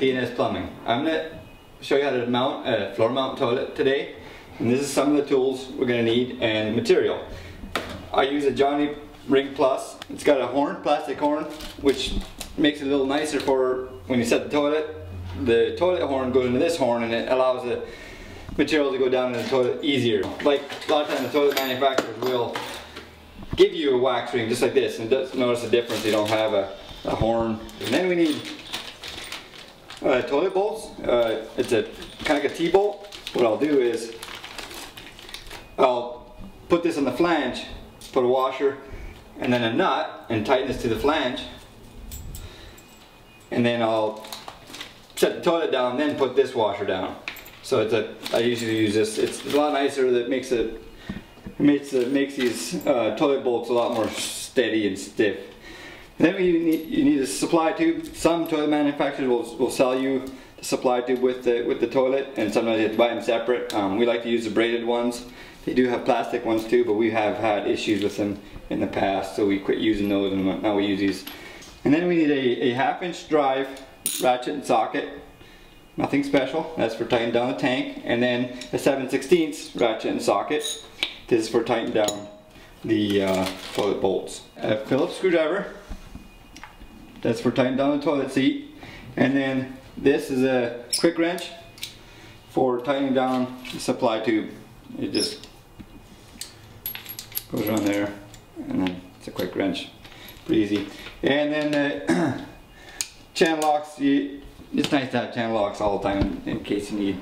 T&S Plumbing. I'm going to show you how to mount a floor mount toilet today, and this is some of the tools we're going to need and material. I use a Johnny Ring Plus. It's got a horn, plastic horn, which makes it a little nicer for when you set the toilet. The toilet horn goes into this horn and it allows the material to go down in the toilet easier. Like a lot of times the toilet manufacturers will give you a wax ring just like this, and just notice the difference. You don't have a horn. And then we need toilet bolts. It's a kind of like a T-bolt. What I'll do is I'll put this on the flange, put a washer and then a nut and tighten this to the flange, and then I'll set the toilet down, then put this washer down. So I usually use this. It's a lot nicer. That makes these toilet bolts a lot more steady and stiff. And then you need a supply tube. Some toilet manufacturers will sell you the supply tube with the toilet, and sometimes you have to buy them separate. We like to use the braided ones. They do have plastic ones too, but we have had issues with them in the past, so we quit using those and now we use these. And then we need a 1/2-inch drive ratchet and socket. Nothing special. That's for tightening down the tank. And then a 7/16 ratchet and socket. This is for tightening down the toilet bolts. A Phillips screwdriver. That's for tightening down the toilet seat. And then this is a quick wrench for tightening down the supply tube. It just goes around there, and then it's a quick wrench. Pretty easy. And then channel locks. It's nice to have channel locks all the time in case you need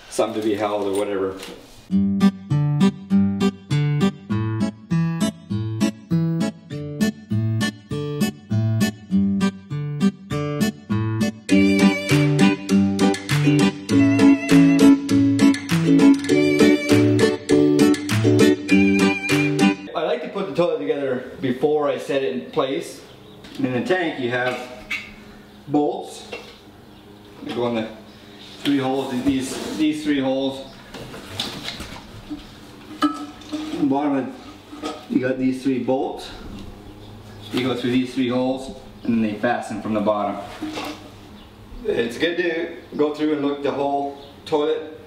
something to be held or whatever. I like to put the toilet together before I set it in place. And in the tank you have bolts. They go in the 3 holes, these 3 holes. On the bottom of it, you got these 3 bolts. You go through these 3 holes and then they fasten from the bottom. It's good to go through and look the whole toilet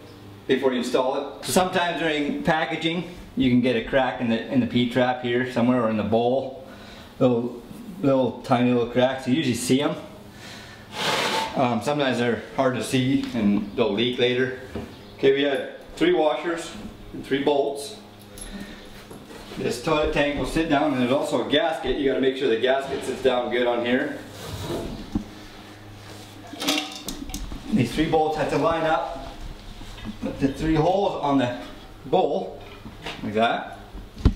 before you install it. Sometimes during packaging you can get a crack in the P-trap here somewhere, or in the bowl. Little tiny little cracks. You usually see them. Sometimes they're hard to see and they'll leak later. Okay, we had 3 washers and 3 bolts. This toilet tank will sit down, and there's also a gasket. You got to make sure the gasket sits down good on here. These 3 bolts have to line up with the 3 holes on the bowl, like that. I'm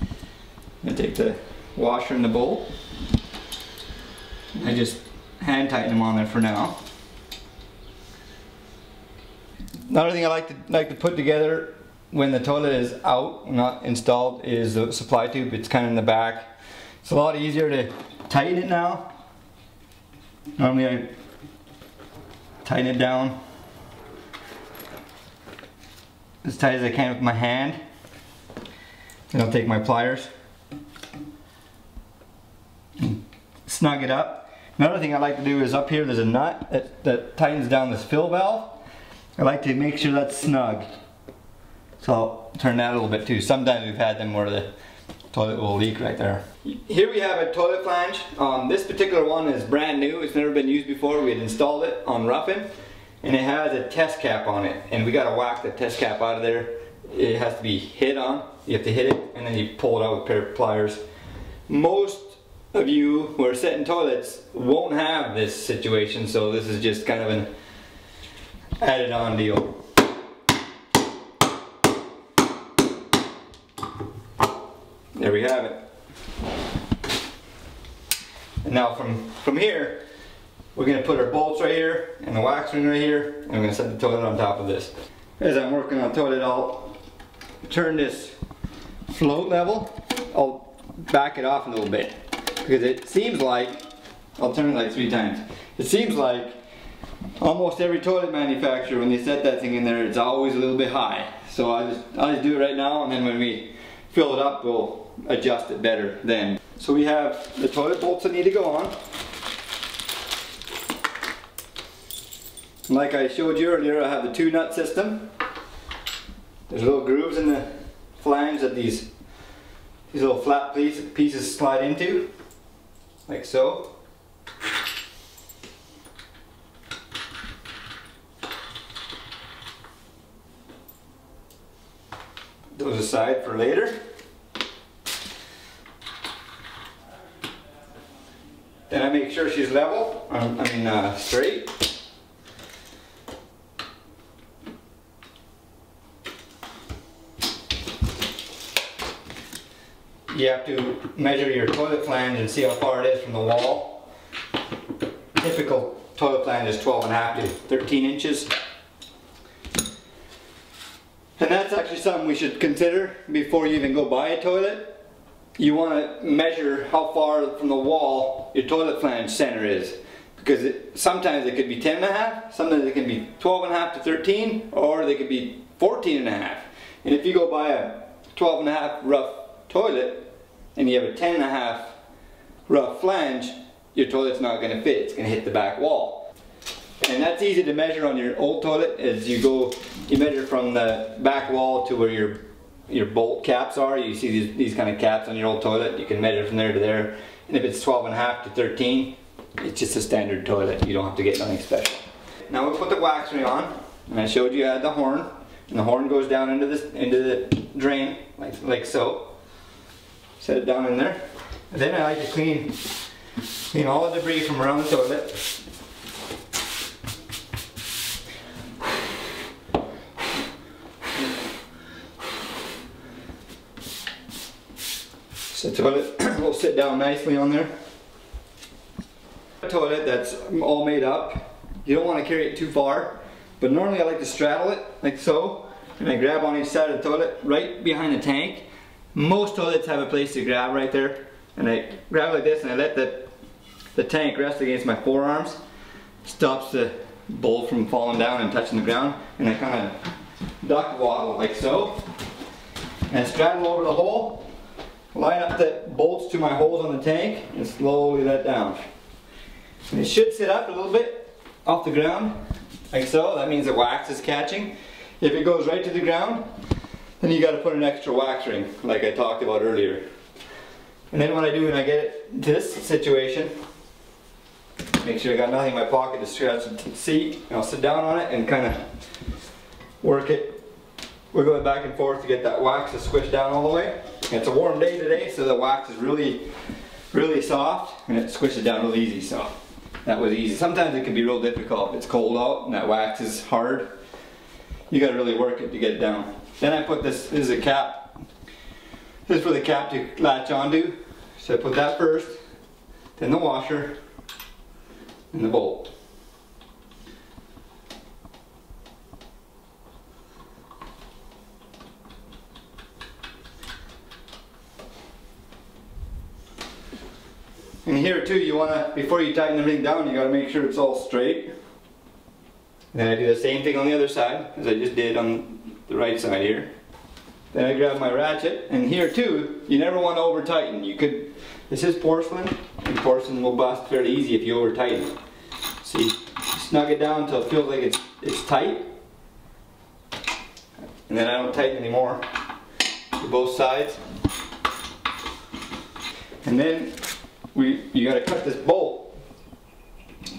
going to take the washer and the bolt. I just hand tighten them on there for now. Another thing I like to put together when the toilet is out, not installed, is the supply tube. It's kind of in the back. It's a lot easier to tighten it now. Normally I tighten it down as tight as I can with my hand. Then I'll take my pliers and snug it up. Another thing I like to do is up here there's a nut that tightens down this fill valve. I like to make sure that's snug. So I'll turn that a little bit too. Sometimes we've had them where the toilet will leak right there. Here we have a toilet flange. This particular one is brand new. It's never been used before. We had installed it on roughing, and it has a test cap on it. And we got to whack the test cap out of there. It has to be hit on. You have to hit it and then you pull it out with a pair of pliers. Most of you who are setting toilets won't have this situation, so this is just kind of an added on deal. There we have it. And now from here, we're going to put our bolts right here and the wax ring right here, and we're going to set the toilet on top of this. As I'm working on the toilet, I'll turn this float level. I'll back it off a little bit because it seems like, I'll turn it like 3 times. It seems like almost every toilet manufacturer, when they set that thing in there, it's always a little bit high. So I'll just do it right now, and then when we fill it up, we'll adjust it better then. So we have the toilet bolts that need to go on. Like I showed you earlier, I have the 2-nut system. There's little grooves in the flange that these little flat pieces slide into, like so. Those aside for later. Then I make sure she's level, straight. You have to measure your toilet flange and see how far it is from the wall. Typical toilet flange is 12.5 to 13 inches. And that's actually something we should consider before you even go buy a toilet. You want to measure how far from the wall your toilet flange center is. Because sometimes it could be 10.5, sometimes it can be 12.5 to 13, or they could be 14.5. And if you go buy a 12.5 rough toilet, and you have a 10.5 rough flange, your toilet's not going to fit, it's going to hit the back wall. And that's easy to measure on your old toilet. As you measure from the back wall to where your bolt caps are. You see these kind of caps on your old toilet, you can measure from there to there. And if it's 12.5 to 13, it's just a standard toilet, you don't have to get nothing special. Now we'll put the wax ring on, and I showed you I had the horn, and the horn goes down into the drain, like so. Set it down in there. And then I like to clean all the debris from around the toilet. So the toilet will sit down nicely on there. A toilet that's all made up, you don't want to carry it too far, but normally I like to straddle it like so, and I grab on each side of the toilet right behind the tank. Most toilets have a place to grab right there, and I grab like this and I let the tank rest against my forearms. Stops the bowl from falling down and touching the ground, and I kind of duck waddle like so, and straddle over the hole, line up the bolts to my holes on the tank, and slowly let down. And it should sit up a little bit off the ground, like so. That means the wax is catching. If it goes right to the ground, then you got to put an extra wax ring, like I talked about earlier. And then what I do when I get it to this situation, make sure I got nothing in my pocket to scratch the seat, and I'll sit down on it and kind of work it. We're going back and forth to get that wax to squish down all the way. And it's a warm day today, so the wax is really soft, and it squishes down real easy. So that was easy. Sometimes it can be real difficult if it's cold out and that wax is hard. You got to really work it to get it down. Then I put this is a cap. This is for the cap to latch onto. So I put that first, then the washer, and the bolt. And here too, you want to, before you tighten everything down, you got to make sure it's all straight. And then I do the same thing on the other side, as I just did on the right side here. Then I grab my ratchet, and here too, you never want to over tighten. You could, this is porcelain, and porcelain will bust fairly easy if you over tighten. See, snug it down until it feels like it's tight. And then I don't tighten anymore to both sides. And then you got to cut this bolt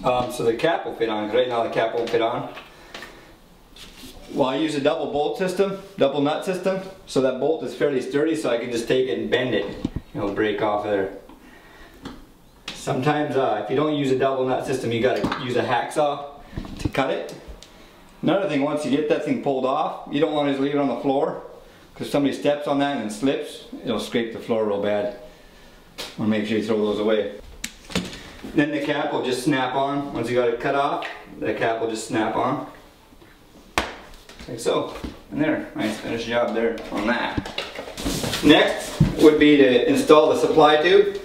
so the cap will fit on, because right now the cap won't fit on. Well, I use a double bolt system, double nut system, so that bolt is fairly sturdy, so I can just take it and bend it, and it'll break off there. Sometimes if you don't use a double nut system, you got to use a hacksaw to cut it. Another thing, once you get that thing pulled off, you don't want to just leave it on the floor, because if somebody steps on that and slips, it'll scrape the floor real bad. Or make sure you throw those away. Then the cap will just snap on. Once you got it cut off, the cap will just snap on. Like so. And there, nice finished job there on that. Next would be to install the supply tube.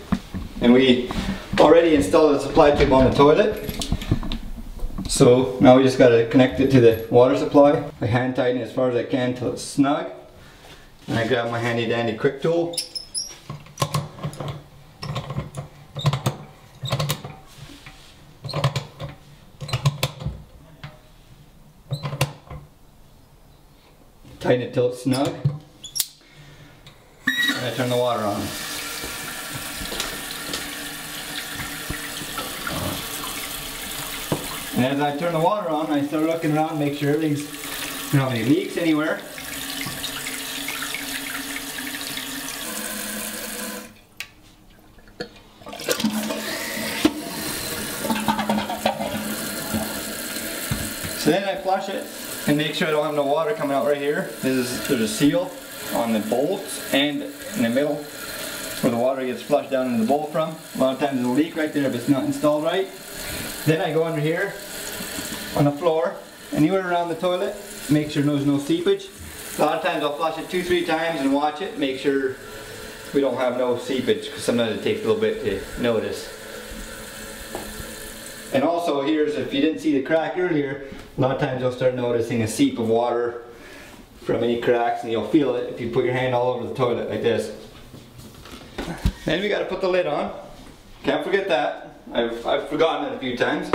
And we already installed the supply tube on the toilet. So now we just got to connect it to the water supply. I hand tighten it as far as I can until it's snug. And I grab my handy dandy quick tool. tighten it till it's snug. And I turn the water on. And as I turn the water on, I start looking around, make sure everything's, you don't have any leaks anywhere. So then I flush it and make sure I don't have no water coming out right here. There's a seal on the bolts and in the middle where the water gets flushed down into the bowl from. A lot of times there's a leak right there if it's not installed right. Then I go under here on the floor, anywhere around the toilet, make sure there's no seepage. A lot of times I'll flush it 2-3 times and watch it, make sure we don't have no seepage, because sometimes it takes a little bit to notice. And also here's, if you didn't see the crack earlier, a lot of times you'll start noticing a seep of water from any cracks, and you'll feel it if you put your hand all over the toilet like this. Then we got to put the lid on. Can't forget that. I've forgotten it a few times.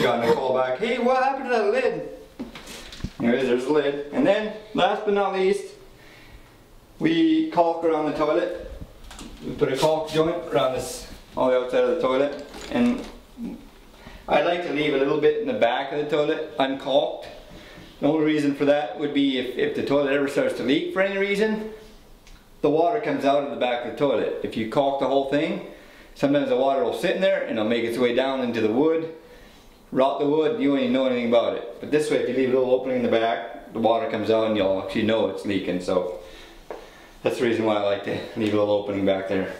Gotten a call back, hey, what happened to that lid? Anyways, there's the lid. And then, last but not least, we caulk around the toilet. We put a caulk joint around this, all the outside of the toilet. And I like to leave a little bit in the back of the toilet uncaulked. The only reason for that would be if the toilet ever starts to leak for any reason, the water comes out of the back of the toilet. If you caulk the whole thing, sometimes the water will sit in there and it'll make its way down into the wood, rot the wood, and you won't even know anything about it. But this way, if you leave a little opening in the back, the water comes out and you'll actually know it's leaking. So that's the reason why I like to leave a little opening back there.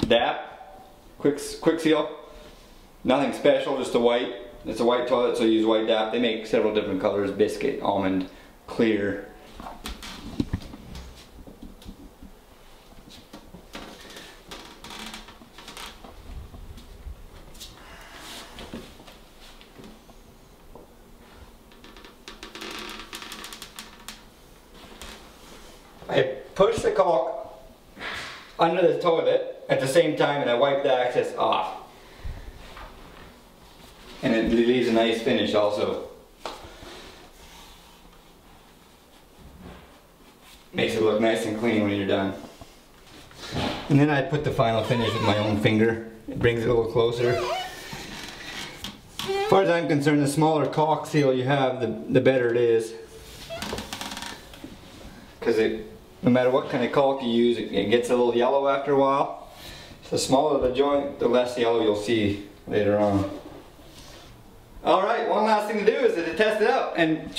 DAP, quick seal, nothing special, just a white. It's a white toilet, so I use white DAP. They make several different colors: biscuit, almond, clear. I push the caulk under the toilet at the same time, and I wipe the excess off. And it leaves a nice finish also. Makes it look nice and clean when you're done. And then I put the final finish with my own finger. It brings it a little closer. As far as I'm concerned, the smaller caulk seal you have, the better it is. Because no matter what kind of caulk you use, it gets a little yellow after a while. So the smaller the joint, the less yellow you'll see later on. Alright, one last thing to do is to test it out. And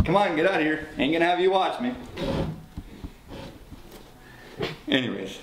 come on, get out of here. Ain't gonna have you watch me. Anyways.